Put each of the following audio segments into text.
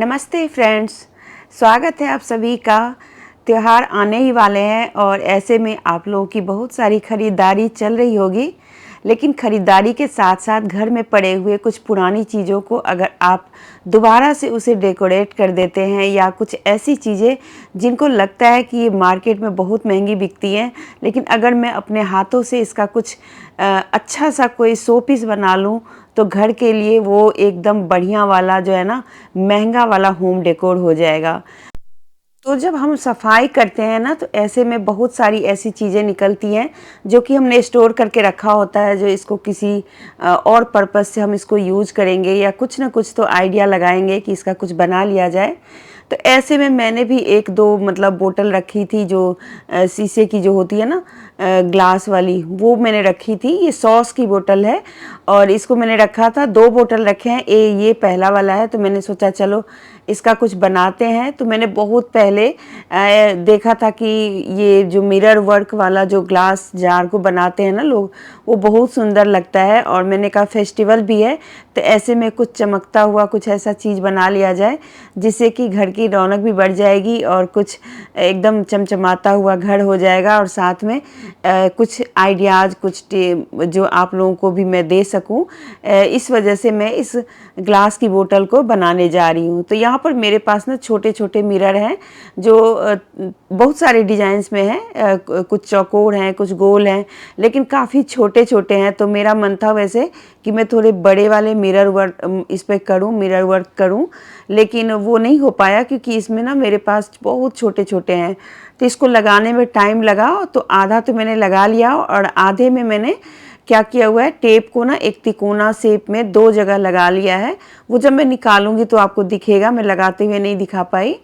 नमस्ते फ्रेंड्स, स्वागत है आप सभी का। त्यौहार आने ही वाले हैं और ऐसे में आप लोगों की बहुत सारी ख़रीदारी चल रही होगी। लेकिन ख़रीदारी के साथ साथ घर में पड़े हुए कुछ पुरानी चीज़ों को अगर आप दोबारा से उसे डेकोरेट कर देते हैं या कुछ ऐसी चीज़ें जिनको लगता है कि ये मार्केट में बहुत महंगी बिकती हैं, लेकिन अगर मैं अपने हाथों से इसका कुछ अच्छा सा कोई शो पीस बना लूँ तो घर के लिए वो एकदम बढ़िया वाला जो है ना, महंगा वाला होम डेकोर हो जाएगा। तो जब हम सफाई करते हैं ना, तो ऐसे में बहुत सारी ऐसी चीज़ें निकलती हैं जो कि हमने स्टोर करके रखा होता है, जो इसको किसी और पर्पस से हम इसको यूज़ करेंगे या कुछ ना कुछ तो आइडिया लगाएंगे कि इसका कुछ बना लिया जाए। तो ऐसे में मैंने भी एक दो मतलब बोतल रखी थी जो शीशे की जो होती है ना, ग्लास वाली, वो मैंने रखी थी। ये सॉस की बोतल है और इसको मैंने रखा था, दो बोतल रखे हैं। ये पहला वाला है, तो मैंने सोचा चलो इसका कुछ बनाते हैं। तो मैंने बहुत पहले देखा था कि ये जो मिरर वर्क वाला जो ग्लास जार को बनाते हैं ना लोग, वो बहुत सुंदर लगता है। और मैंने कहा फेस्टिवल भी है तो ऐसे में कुछ चमकता हुआ कुछ ऐसा चीज़ बना लिया जाए जिससे कि घर की रौनक भी बढ़ जाएगी और कुछ एकदम चमचमाता हुआ घर हो जाएगा। और साथ में कुछ आइडियाज़, कुछ जो आप लोगों को भी मैं दे सकूं, इस वजह से मैं इस ग्लास की बोतल को बनाने जा रही हूं। तो यहाँ पर मेरे पास ना छोटे छोटे मिरर हैं जो बहुत सारे डिज़ाइंस में हैं, कुछ चौकोर हैं, कुछ गोल हैं, लेकिन काफ़ी छोटे छोटे हैं। तो मेरा मन था वैसे कि मैं थोड़े बड़े वाले मिरर वर्क इस पर करूँ, मिरर वर्क करूँ, लेकिन वो नहीं हो पाया क्योंकि इसमें ना मेरे पास बहुत छोटे छोटे हैं। तो इसको लगाने में टाइम लगा, तो आधा तो मैंने लगा लिया और आधे में मैंने क्या किया हुआ है, टेप को ना एक तिकोना शेप में दो जगह लगा लिया है। वो जब मैं निकालूंगी तो आपको दिखेगा, मैं लगाते हुए नहीं दिखा पाई।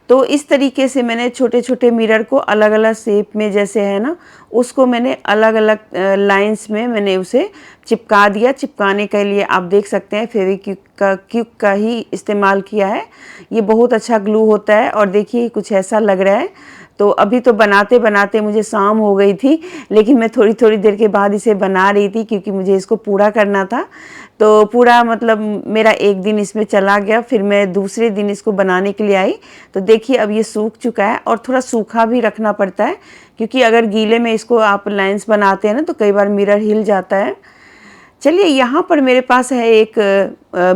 तो इस तरीके से मैंने छोटे छोटे मिरर को अलग अलग शेप में जैसे है ना, उसको मैंने अलग अलग लाइंस में मैंने उसे चिपका दिया। चिपकाने के लिए आप देख सकते हैं फेविक्विक का ही इस्तेमाल किया है। ये बहुत अच्छा ग्लू होता है और देखिए कुछ ऐसा लग रहा है। तो अभी तो बनाते बनाते मुझे शाम हो गई थी, लेकिन मैं थोड़ी थोड़ी देर के बाद इसे बना रही थी क्योंकि मुझे इसको पूरा करना था। तो पूरा मतलब मेरा एक दिन इसमें चला गया, फिर मैं दूसरे दिन इसको बनाने के लिए आई। तो देखिए अब ये सूख चुका है और थोड़ा सूखा भी रखना पड़ता है क्योंकि अगर गीले में इसको आप लाइंस बनाते हैं ना तो कई बार मिरर हिल जाता है। चलिए, यहाँ पर मेरे पास है एक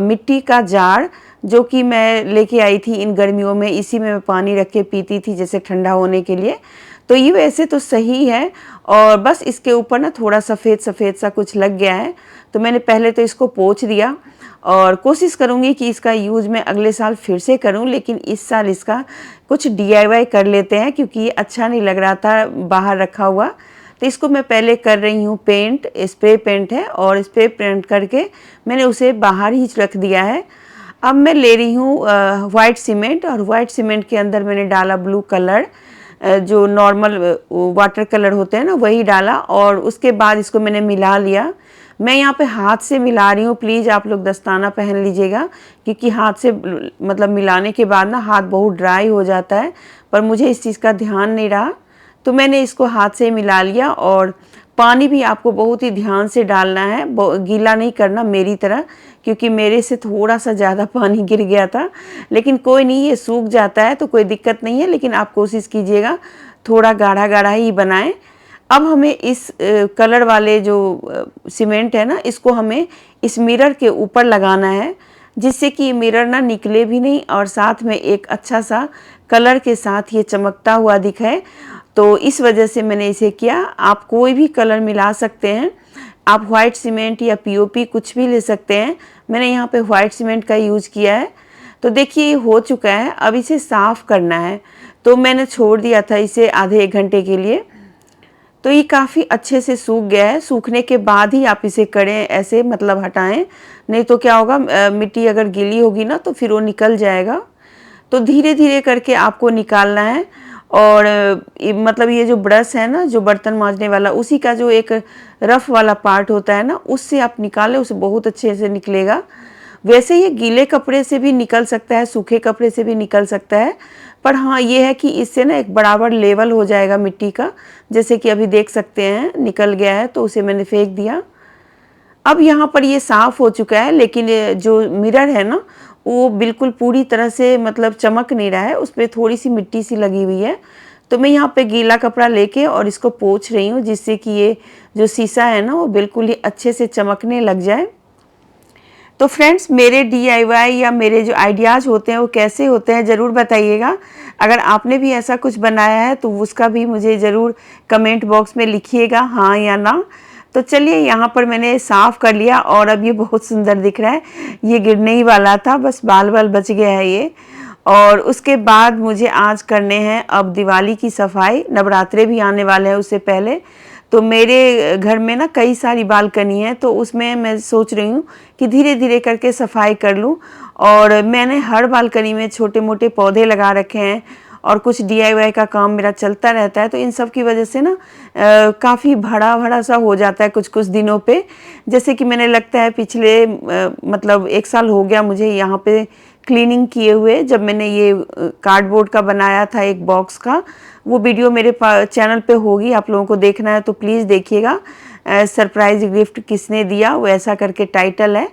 मिट्टी का जार जो कि मैं लेके आई थी इन गर्मियों में। इसी में मैं पानी रख के पीती थी जैसे ठंडा होने के लिए। तो ये वैसे तो सही है और बस इसके ऊपर ना थोड़ा सफ़ेद सफ़ेद सा कुछ लग गया है। तो मैंने पहले तो इसको पोंछ दिया और कोशिश करूँगी कि इसका यूज़ मैं अगले साल फिर से करूँ, लेकिन इस साल इसका कुछ DIY कर लेते हैं क्योंकि ये अच्छा नहीं लग रहा था बाहर रखा हुआ। तो इसको मैं पहले कर रही हूँ पेंट, स्प्रे पेंट है और स्प्रे पेंट करके मैंने उसे बाहर ही रख दिया है। अब मैं ले रही हूँ वाइट सीमेंट और वाइट सीमेंट के अंदर मैंने डाला ब्लू कलर, जो नॉर्मल वाटर कलर होते हैं ना, वही डाला और उसके बाद इसको मैंने मिला लिया। मैं यहाँ पे हाथ से मिला रही हूँ, प्लीज़ आप लोग दस्ताना पहन लीजिएगा क्योंकि हाथ से मतलब मिलाने के बाद ना हाथ बहुत ड्राई हो जाता है, पर मुझे इस चीज़ का ध्यान नहीं रहा। तो मैंने इसको हाथ से मिला लिया और पानी भी आपको बहुत ही ध्यान से डालना है, गीला नहीं करना मेरी तरह, क्योंकि मेरे से थोड़ा सा ज़्यादा पानी गिर गया था। लेकिन कोई नहीं, ये सूख जाता है तो कोई दिक्कत नहीं है, लेकिन आप कोशिश कीजिएगा थोड़ा गाढ़ा गाढ़ा ही बनाएं। अब हमें इस कलर वाले जो सीमेंट है ना, इसको हमें इस मिरर के ऊपर लगाना है जिससे कि मिरर ना निकले भी नहीं और साथ में एक अच्छा सा कलर के साथ ये चमकता हुआ दिखे। तो इस वजह से मैंने इसे किया। आप कोई भी कलर मिला सकते हैं, आप वाइट सीमेंट या POP कुछ भी ले सकते हैं। मैंने यहाँ पे वाइट सीमेंट का यूज़ किया है। तो देखिए ये हो चुका है, अब इसे साफ़ करना है। तो मैंने छोड़ दिया था इसे आधे एक घंटे के लिए। तो ये काफ़ी अच्छे से सूख गया है। सूखने के बाद ही आप इसे करें, ऐसे मतलब हटाएं, नहीं तो क्या होगा, मिट्टी अगर गीली होगी ना तो फिर वो निकल जाएगा। तो धीरे धीरे करके आपको निकालना है। और मतलब ये जो ब्रश है ना, जो बर्तन मांजने वाला, उसी का जो एक रफ वाला पार्ट होता है ना, उससे आप निकालें, उसे बहुत अच्छे से निकलेगा। वैसे ये गीले कपड़े से भी निकल सकता है, सूखे कपड़े से भी निकल सकता है, पर हाँ ये है कि इससे ना एक बराबर लेवल हो जाएगा मिट्टी का। जैसे कि अभी देख सकते हैं निकल गया है, तो उसे मैंने फेंक दिया। अब यहाँ पर ये साफ़ हो चुका है, लेकिन जो मिरर है ना वो बिल्कुल पूरी तरह से मतलब चमक नहीं रहा है, उस पे थोड़ी सी मिट्टी सी लगी हुई है। तो मैं यहाँ पे गीला कपड़ा लेके और इसको पोंछ रही हूँ, जिससे कि ये जो शीशा है ना वो बिल्कुल ही अच्छे से चमकने लग जाए। तो फ्रेंड्स, मेरे DIY या मेरे जो आइडियाज़ होते हैं वो कैसे होते हैं ज़रूर बताइएगा। अगर आपने भी ऐसा कुछ बनाया है तो उसका भी मुझे ज़रूर कमेंट बॉक्स में लिखिएगा, हाँ या ना। तो चलिए, यहाँ पर मैंने साफ़ कर लिया और अब ये बहुत सुंदर दिख रहा है। ये गिरने ही वाला था, बस बाल बाल बच गया है ये। और उसके बाद मुझे आज करने हैं अब दिवाली की सफाई। नवरात्रे भी आने वाले हैं उससे पहले। तो मेरे घर में ना कई सारी बालकनी है, तो उसमें मैं सोच रही हूँ कि धीरे धीरे करके सफाई कर लूँ। और मैंने हर बालकनी में छोटे मोटे पौधे लगा रखे हैं और कुछ DIY का काम मेरा चलता रहता है। तो इन सब की वजह से ना काफ़ी भड़ा भड़ा सा हो जाता है कुछ कुछ दिनों पे। जैसे कि मैंने लगता है पिछले मतलब 1 साल हो गया मुझे यहाँ पे क्लीनिंग किए हुए। जब मैंने ये कार्डबोर्ड का बनाया था एक बॉक्स का, वो वीडियो मेरे चैनल पे होगी, आप लोगों को देखना है तो प्लीज़ देखिएगा। सरप्राइज गिफ्ट किसने दिया, वो ऐसा करके टाइटल है।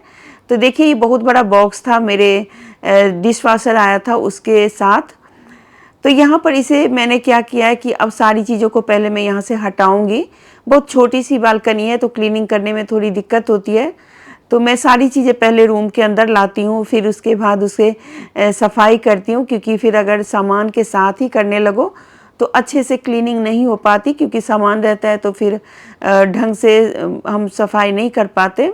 तो देखिए, ये बहुत बड़ा बॉक्स था, मेरे डिश वाशर आया था उसके साथ। तो यहाँ पर इसे मैंने क्या किया है कि अब सारी चीज़ों को पहले मैं यहाँ से हटाऊंगी। बहुत छोटी सी बालकनी है तो क्लीनिंग करने में थोड़ी दिक्कत होती है। तो मैं सारी चीज़ें पहले रूम के अंदर लाती हूँ, फिर उसके बाद उसे सफाई करती हूँ, क्योंकि फिर अगर सामान के साथ ही करने लगो तो अच्छे से क्लीनिंग नहीं हो पाती, क्योंकि सामान रहता है तो फिर ढंग से हम सफाई नहीं कर पाते।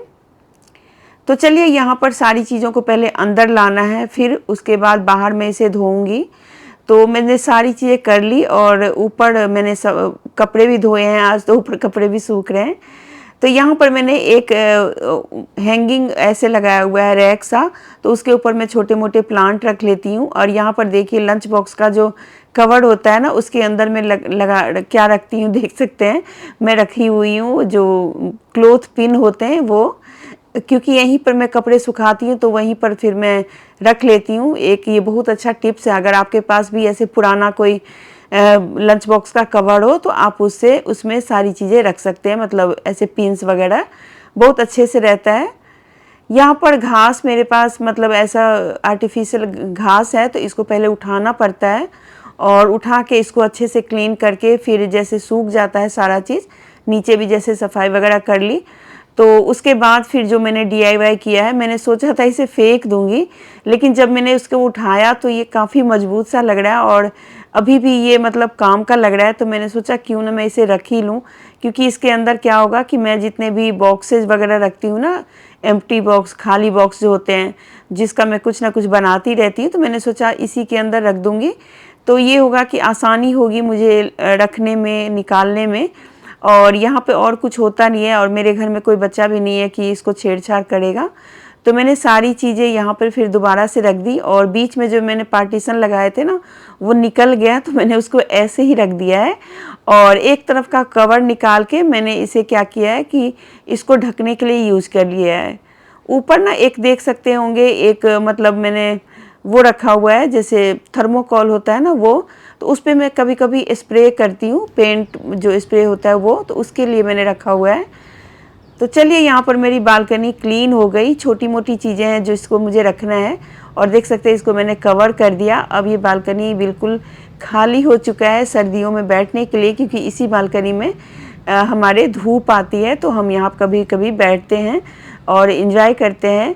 तो चलिए, यहाँ पर सारी चीज़ों को पहले अंदर लाना है, फिर उसके बाद बाहर में इसे धोऊंगी। तो मैंने सारी चीज़ें कर ली और ऊपर मैंने सब कपड़े भी धोए हैं आज, तो ऊपर कपड़े भी सूख रहे हैं। तो यहाँ पर मैंने एक हैंगिंग ऐसे लगाया हुआ है, रैक सा, तो उसके ऊपर मैं छोटे मोटे प्लांट रख लेती हूँ। और यहाँ पर देखिए, लंच बॉक्स का जो कवर होता है ना, उसके अंदर मैं क्या रखती हूँ देख सकते हैं। मैं रखी हुई हूँ जो क्लोथ पिन होते हैं वो, क्योंकि यहीं पर मैं कपड़े सुखाती हूँ तो वहीं पर फिर मैं रख लेती हूँ। एक ये बहुत अच्छा टिप्स है, अगर आपके पास भी ऐसे पुराना कोई लंच बॉक्स का कवर हो तो आप उससे उसमें सारी चीज़ें रख सकते हैं, मतलब ऐसे पिन्स वगैरह, बहुत अच्छे से रहता है। यहाँ पर घास मेरे पास मतलब ऐसा आर्टिफिशियल घास है, तो इसको पहले उठाना पड़ता है और उठा के इसको अच्छे से क्लीन करके फिर जैसे सूख जाता है सारा चीज़, नीचे भी जैसे सफाई वगैरह कर ली, तो उसके बाद फिर जो मैंने DIY किया है, मैंने सोचा था इसे फेंक दूंगी, लेकिन जब मैंने उसको उठाया तो ये काफ़ी मजबूत सा लग रहा है और अभी भी ये मतलब काम का लग रहा है। तो मैंने सोचा क्यों ना मैं इसे रख ही लूँ, क्योंकि इसके अंदर क्या होगा कि मैं जितने भी बॉक्सेस वगैरह रखती हूँ ना, एम्प्टी बॉक्स, खाली बॉक्स जो होते हैं, जिसका मैं कुछ ना कुछ बनाती रहती हूँ, तो मैंने सोचा इसी के अंदर रख दूँगी। तो ये होगा कि आसानी होगी मुझे रखने में, निकालने में। और यहाँ पे और कुछ होता नहीं है और मेरे घर में कोई बच्चा भी नहीं है कि इसको छेड़छाड़ करेगा। तो मैंने सारी चीज़ें यहाँ पर फिर दोबारा से रख दी और बीच में जो मैंने पार्टीशन लगाए थे ना, वो निकल गया, तो मैंने उसको ऐसे ही रख दिया है। और एक तरफ का कवर निकाल के मैंने इसे क्या किया है कि इसको ढकने के लिए यूज़ कर लिया है। ऊपर ना एक देख सकते होंगे, एक मतलब मैंने वो रखा हुआ है, जैसे थर्मोकॉल होता है ना वो, तो उस पर मैं कभी कभी स्प्रे करती हूँ, पेंट जो स्प्रे होता है वो, तो उसके लिए मैंने रखा हुआ है। तो चलिए, यहाँ पर मेरी बालकनी क्लीन हो गई। छोटी मोटी चीज़ें हैं जो इसको मुझे रखना है और देख सकते हैं इसको मैंने कवर कर दिया। अब ये बालकनी बिल्कुल खाली हो चुका है सर्दियों में बैठने के लिए, क्योंकि इसी बालकनी में हमारे धूप आती है, तो हम यहाँ कभी कभी बैठते हैं और इन्जॉय करते हैं।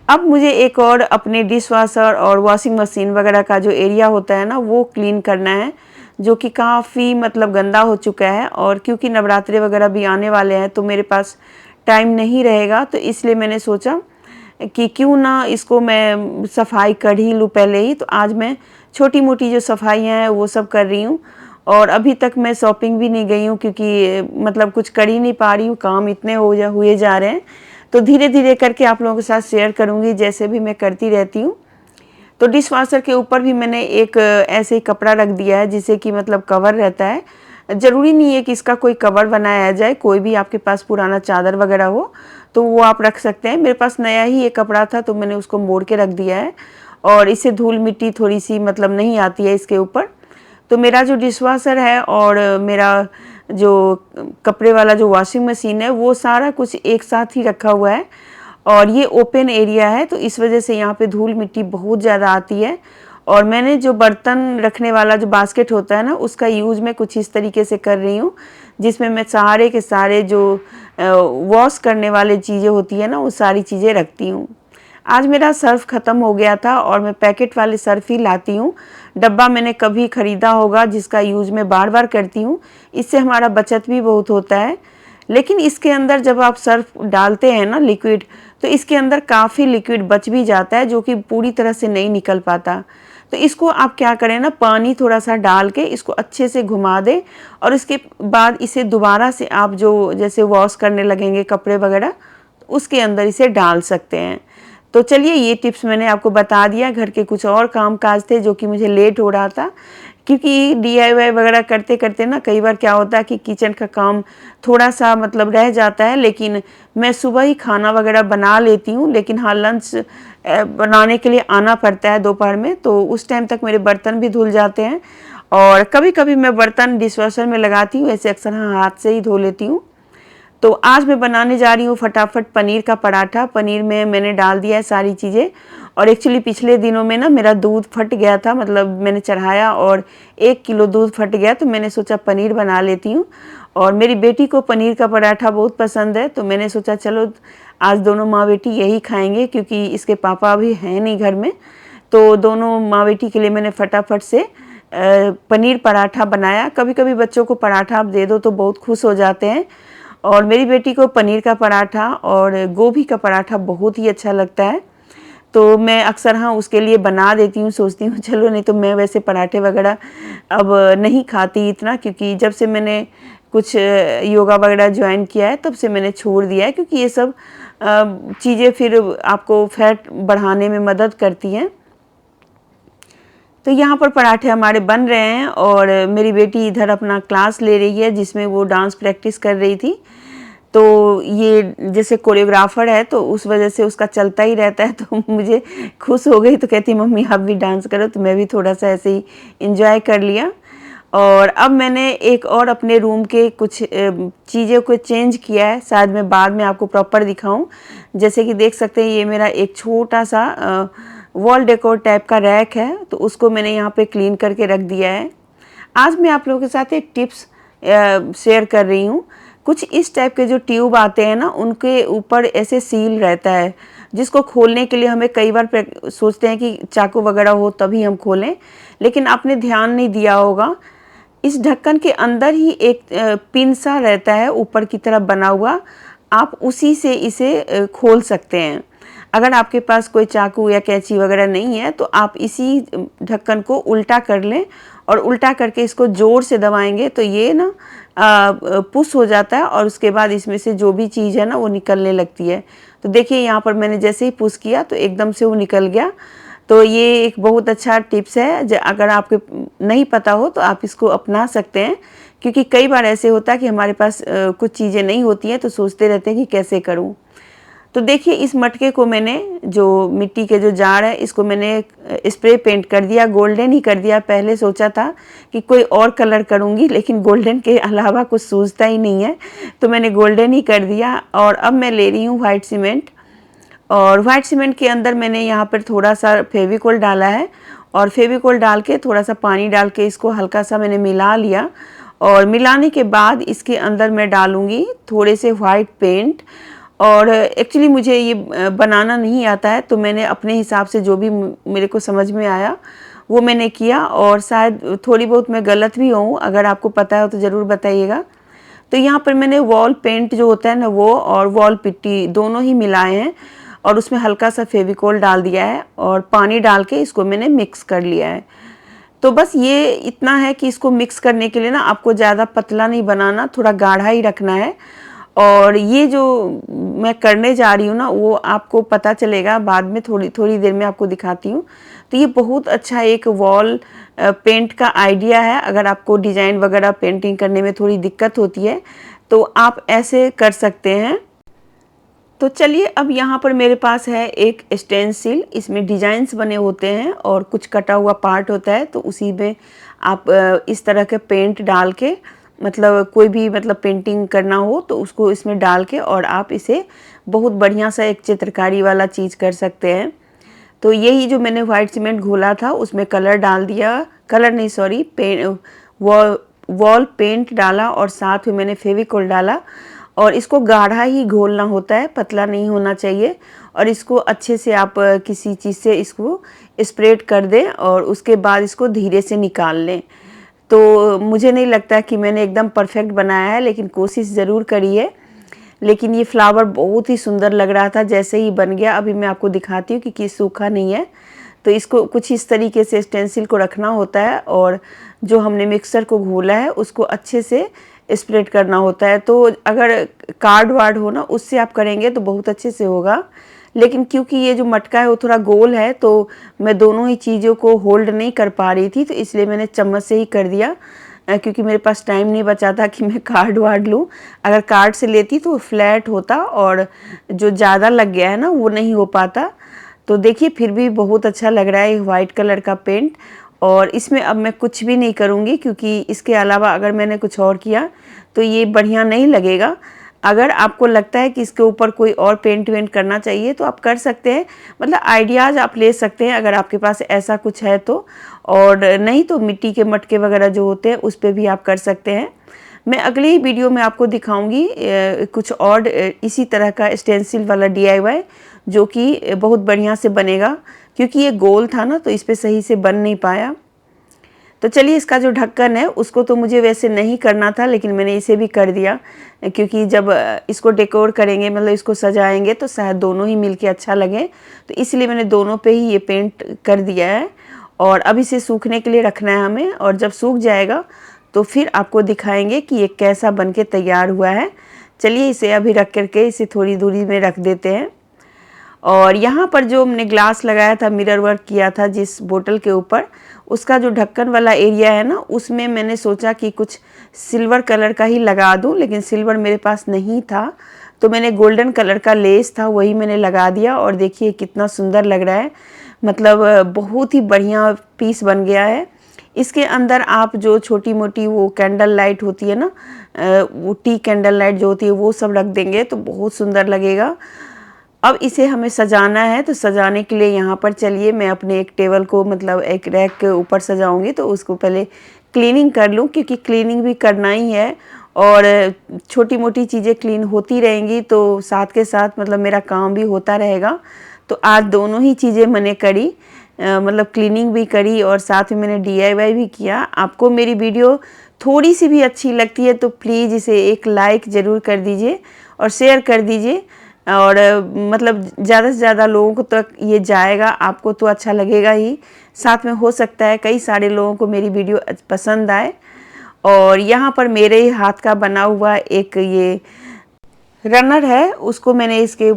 अब मुझे एक और अपने डिश वाशर और वॉशिंग मशीन वगैरह का जो एरिया होता है ना, वो क्लीन करना है, जो कि काफ़ी मतलब गंदा हो चुका है। और क्योंकि नवरात्रे वगैरह भी आने वाले हैं तो मेरे पास टाइम नहीं रहेगा, तो इसलिए मैंने सोचा कि क्यों ना इसको मैं सफाई कर ही लूँ पहले ही। तो आज मैं छोटी मोटी जो सफाइयाँ हैं वो सब कर रही हूँ और अभी तक मैं शॉपिंग भी नहीं गई हूँ, क्योंकि मतलब कुछ कर ही नहीं पा रही हूँ, काम इतने हुए जा रहे हैं। तो धीरे धीरे करके आप लोगों के साथ शेयर करूँगी, जैसे भी मैं करती रहती हूँ। तो डिश वाशर के ऊपर भी मैंने एक ऐसे ही कपड़ा रख दिया है, जिससे कि मतलब कवर रहता है। ज़रूरी नहीं है कि इसका कोई कवर बनाया जाए, कोई भी आपके पास पुराना चादर वगैरह हो तो वो आप रख सकते हैं। मेरे पास नया ही एक कपड़ा था तो मैंने उसको मोड़ के रख दिया है और इससे धूल मिट्टी थोड़ी सी मतलब नहीं आती है इसके ऊपर। तो मेरा जो डिश वाशर है और मेरा जो कपड़े वाला जो वॉशिंग मशीन है, वो सारा कुछ एक साथ ही रखा हुआ है। और ये ओपन एरिया है तो इस वजह से यहाँ पे धूल मिट्टी बहुत ज़्यादा आती है। और मैंने जो बर्तन रखने वाला जो बास्केट होता है ना, उसका यूज़ मैं कुछ इस तरीके से कर रही हूँ, जिसमें मैं सारे के सारे जो वॉश करने वाली चीज़ें होती है ना, वो सारी चीज़ें रखती हूँ। आज मेरा सर्फ़ ख़त्म हो गया था और मैं पैकेट वाले सर्फ़ ही लाती हूँ। डब्बा मैंने कभी ख़रीदा होगा जिसका यूज़ मैं बार बार करती हूँ, इससे हमारा बचत भी बहुत होता है। लेकिन इसके अंदर जब आप सर्फ़ डालते हैं ना लिक्विड, तो इसके अंदर काफ़ी लिक्विड बच भी जाता है जो कि पूरी तरह से नहीं निकल पाता। तो इसको आप क्या करें ना, पानी थोड़ा सा डाल के इसको अच्छे से घुमा दें और इसके बाद इसे दोबारा से आप जो जैसे वॉश करने लगेंगे कपड़े वगैरह, उसके अंदर इसे डाल सकते हैं। तो चलिए ये टिप्स मैंने आपको बता दिया। घर के कुछ और काम काज थे जो कि मुझे लेट हो रहा था, क्योंकि DIY वगैरह करते करते ना कई बार क्या होता है कि किचन का काम थोड़ा सा मतलब रह जाता है। लेकिन मैं सुबह ही खाना वगैरह बना लेती हूँ, लेकिन हाँ लंच बनाने के लिए आना पड़ता है दोपहर में, तो उस टाइम तक मेरे बर्तन भी धुल जाते हैं। और कभी कभी मैं बर्तन डिशवॉशर में लगाती हूँ, ऐसे अक्सर हाँ हाथ से ही धो लेती हूँ। तो आज मैं बनाने जा रही हूँ फटाफट पनीर का पराठा। पनीर में मैंने डाल दिया है सारी चीज़ें, और एक्चुअली पिछले दिनों में ना मेरा दूध फट गया था, मतलब मैंने चढ़ाया और 1 किलो दूध फट गया, तो मैंने सोचा पनीर बना लेती हूँ। और मेरी बेटी को पनीर का पराठा बहुत पसंद है, तो मैंने सोचा चलो आज दोनों माँ बेटी यही खाएंगे, क्योंकि इसके पापा भी हैं नहीं घर में। तो दोनों माँ बेटी के लिए मैंने फटाफट से पनीर पराठा बनाया। कभी कभी बच्चों को पराठा आप दे दो तो बहुत खुश हो जाते हैं, और मेरी बेटी को पनीर का पराठा और गोभी का पराठा बहुत ही अच्छा लगता है। तो मैं अक्सर हाँ उसके लिए बना देती हूँ, सोचती हूँ चलो, नहीं तो मैं वैसे पराठे वगैरह अब नहीं खाती इतना, क्योंकि जब से मैंने कुछ योगा वगैरह ज्वाइन किया है तब से मैंने छोड़ दिया है, क्योंकि ये सब चीज़ें फिर आपको फैट बढ़ाने में मदद करती हैं। तो यहाँ पर पराठे हमारे बन रहे हैं और मेरी बेटी इधर अपना क्लास ले रही है जिसमें वो डांस प्रैक्टिस कर रही थी। तो ये जैसे कोरियोग्राफर है तो उस वजह से उसका चलता ही रहता है, तो मुझे खुश हो गई, तो कहती मम्मी आप भी डांस करो, तो मैं भी थोड़ा सा ऐसे ही इंजॉय कर लिया। और अब मैंने एक और अपने रूम के कुछ चीज़ों को चेंज किया है, शायद मैं बाद में आपको प्रॉपर दिखाऊं। जैसे कि देख सकते हैं ये मेरा एक छोटा सा वॉल डेकोर टाइप का रैक है, तो उसको मैंने यहाँ पे क्लीन करके रख दिया है। आज मैं आप लोगों के साथ एक टिप्स शेयर कर रही हूँ। कुछ इस टाइप के जो ट्यूब आते हैं ना, उनके ऊपर ऐसे सील रहता है, जिसको खोलने के लिए हमें कई बार सोचते हैं कि चाकू वगैरह हो तभी हम खोलें, लेकिन आपने ध्यान नहीं दिया होगा, इस ढक्कन के अंदर ही एक पिन सा रहता है ऊपर की तरफ बना हुआ, आप उसी से इसे खोल सकते हैं। अगर आपके पास कोई चाकू या कैंची वगैरह नहीं है तो आप इसी ढक्कन को उल्टा कर लें और उल्टा करके इसको ज़ोर से दबाएंगे तो ये ना पुश हो जाता है, और उसके बाद इसमें से जो भी चीज़ है ना वो निकलने लगती है। तो देखिए यहाँ पर मैंने जैसे ही पुश किया तो एकदम से वो निकल गया। तो ये एक बहुत अच्छा टिप्स है, अगर आपके नहीं पता हो तो आप इसको अपना सकते हैं, क्योंकि कई बार ऐसे होता है कि हमारे पास कुछ चीज़ें नहीं होती हैं तो सोचते रहते हैं कि कैसे करूं। तो देखिए इस मटके को मैंने, जो मिट्टी के जो जार है, इसको मैंने स्प्रे पेंट कर दिया, गोल्डन ही कर दिया। पहले सोचा था कि कोई और कलर करूँगी, लेकिन गोल्डन के अलावा कुछ सूझता ही नहीं है, तो मैंने गोल्डन ही कर दिया। और अब मैं ले रही हूँ वाइट सीमेंट, और वाइट सीमेंट के अंदर मैंने यहाँ पर थोड़ा सा फेविकोल डाला है, और फेविकोल डाल के थोड़ा सा पानी डाल के इसको हल्का सा मैंने मिला लिया। और मिलाने के बाद इसके अंदर मैं डालूँगी थोड़े से वाइट पेंट। और एक्चुअली मुझे ये बनाना नहीं आता है, तो मैंने अपने हिसाब से जो भी मेरे को समझ में आया वो मैंने किया, और शायद थोड़ी बहुत मैं गलत भी हूँ, अगर आपको पता है तो ज़रूर बताइएगा। तो यहाँ पर मैंने वॉल पेंट जो होता है ना वो, और वॉल पिट्टी दोनों ही मिलाए हैं, और उसमें हल्का सा फेविकोल डाल दिया है और पानी डाल के इसको मैंने मिक्स कर लिया है। तो बस ये इतना है कि इसको मिक्स करने के लिए ना आपको ज़्यादा पतला नहीं बनाना, थोड़ा गाढ़ा ही रखना है। और ये जो मैं करने जा रही हूँ ना वो आपको पता चलेगा बाद में, थोड़ी देर में आपको दिखाती हूँ। तो ये बहुत अच्छा एक वॉल पेंट का आइडिया है। अगर आपको डिज़ाइन वगैरह पेंटिंग करने में थोड़ी दिक्कत होती है तो आप ऐसे कर सकते हैं। तो चलिए अब यहाँ पर मेरे पास है एक स्टेंसिल, इसमें डिजाइन्स बने होते हैं और कुछ कटा हुआ पार्ट होता है, तो उसी में आप इस तरह के पेंट डाल के, मतलब कोई भी मतलब पेंटिंग करना हो तो उसको इसमें डाल के और आप इसे बहुत बढ़िया सा एक चित्रकारी वाला चीज़ कर सकते हैं। तो यही जो मैंने वाइट सीमेंट घोला था उसमें कलर डाल दिया, कलर नहीं सॉरी वॉल पेंट डाला और साथ में मैंने फेविकोल डाला। और इसको गाढ़ा ही घोलना होता है, पतला नहीं होना चाहिए। और इसको अच्छे से आप किसी चीज़ से इसको स्प्रेड कर दें और उसके बाद इसको धीरे से निकाल लें। तो मुझे नहीं लगता कि मैंने एकदम परफेक्ट बनाया है, लेकिन कोशिश ज़रूर करी है। लेकिन ये फ्लावर बहुत ही सुंदर लग रहा था जैसे ही बन गया। अभी मैं आपको दिखाती हूँ कि सूखा नहीं है। तो इसको कुछ इस तरीके से स्टेंसिल को रखना होता है और जो हमने मिक्सर को घोला है उसको अच्छे से स्प्रेड करना होता है। तो अगर कार्ड वार्ड हो ना, उससे आप करेंगे तो बहुत अच्छे से होगा। लेकिन क्योंकि ये जो मटका है वो थोड़ा गोल है तो मैं दोनों ही चीज़ों को होल्ड नहीं कर पा रही थी, तो इसलिए मैंने चम्मच से ही कर दिया, क्योंकि मेरे पास टाइम नहीं बचा था कि मैं कार्ड वार्ड लूँ। अगर कार्ड से लेती तो फ्लैट होता और जो ज़्यादा लग गया है ना वो नहीं हो पाता। तो देखिए फिर भी बहुत अच्छा लग रहा है वाइट कलर का पेंट। और इसमें अब मैं कुछ भी नहीं करूँगी, क्योंकि इसके अलावा अगर मैंने कुछ और किया तो ये बढ़िया नहीं लगेगा। अगर आपको लगता है कि इसके ऊपर कोई और पेंट वेंट करना चाहिए तो आप कर सकते हैं, मतलब आइडियाज़ आप ले सकते हैं अगर आपके पास ऐसा कुछ है तो। और नहीं तो मिट्टी के मटके वगैरह जो होते हैं उस पर भी आप कर सकते हैं। मैं अगली ही वीडियो में आपको दिखाऊंगी कुछ और इसी तरह का स्टेंसिल वाला DIY जो कि बहुत बढ़िया से बनेगा, क्योंकि ये गोल था ना तो इस पर सही से बन नहीं पाया। तो चलिए इसका जो ढक्कन है उसको तो मुझे वैसे नहीं करना था, लेकिन मैंने इसे भी कर दिया, क्योंकि जब इसको डेकोर करेंगे मतलब इसको सजाएंगे तो शायद दोनों ही मिलके अच्छा लगे, तो इसलिए मैंने दोनों पे ही ये पेंट कर दिया है। और अब इसे सूखने के लिए रखना है हमें, और जब सूख जाएगा तो फिर आपको दिखाएंगे कि ये कैसा बन के तैयार हुआ है। चलिए इसे अभी रख करके इसे थोड़ी दूरी में रख देते हैं। और यहाँ पर जो हमने ग्लास लगाया था, मिरर वर्क किया था जिस बोतल के ऊपर, उसका जो ढक्कन वाला एरिया है ना, उसमें मैंने सोचा कि कुछ सिल्वर कलर का ही लगा दूं, लेकिन सिल्वर मेरे पास नहीं था तो मैंने गोल्डन कलर का लेस था वही मैंने लगा दिया। और देखिए कितना सुंदर लग रहा है, मतलब बहुत ही बढ़िया पीस बन गया है। इसके अंदर आप जो छोटी मोटी वो कैंडल लाइट होती है ना, वो टी कैंडल लाइट जो होती है वो सब रख देंगे तो बहुत सुंदर लगेगा। अब इसे हमें सजाना है, तो सजाने के लिए यहाँ पर चलिए मैं अपने एक टेबल को मतलब एक रैक के ऊपर सजाऊंगी, तो उसको पहले क्लीनिंग कर लूँ, क्योंकि क्लीनिंग भी करना ही है और छोटी मोटी चीज़ें क्लीन होती रहेंगी तो साथ के साथ मतलब मेरा काम भी होता रहेगा। तो आज दोनों ही चीज़ें मैंने करी, मतलब क्लीनिंग भी करी और साथ में मैंने DIY भी किया। आपको मेरी वीडियो थोड़ी सी भी अच्छी लगती है तो प्लीज़ इसे एक लाइक ज़रूर कर दीजिए और शेयर कर दीजिए, और मतलब ज़्यादा से ज़्यादा लोगों को तक ये जाएगा, आपको तो अच्छा लगेगा ही, साथ में हो सकता है कई सारे लोगों को मेरी वीडियो पसंद आए। और यहाँ पर मेरे हाथ का बना हुआ एक ये रनर है, उसको मैंने इसके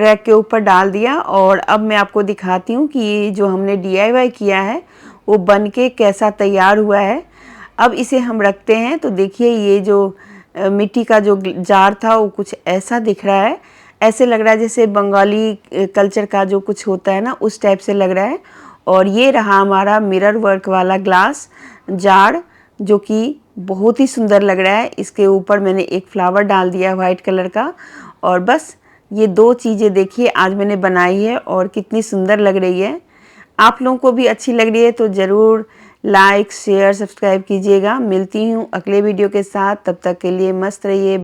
रैक के ऊपर डाल दिया। और अब मैं आपको दिखाती हूँ कि ये जो हमने DIY किया है वो बन के कैसा तैयार हुआ है। अब इसे हम रखते हैं तो देखिए ये जो मिट्टी का जो जार था वो कुछ ऐसा दिख रहा है, ऐसे लग रहा है जैसे बंगाली कल्चर का जो कुछ होता है ना उस टाइप से लग रहा है। और ये रहा हमारा मिरर वर्क वाला ग्लास जार, जो कि बहुत ही सुंदर लग रहा है। इसके ऊपर मैंने एक फ्लावर डाल दिया वाइट कलर का। और बस ये दो चीज़ें देखिए आज मैंने बनाई है और कितनी सुंदर लग रही है। आप लोगों को भी अच्छी लग रही है तो ज़रूर लाइक शेयर सब्सक्राइब कीजिएगा। मिलती हूँ अगले वीडियो के साथ, तब तक के लिए मस्त रहिए।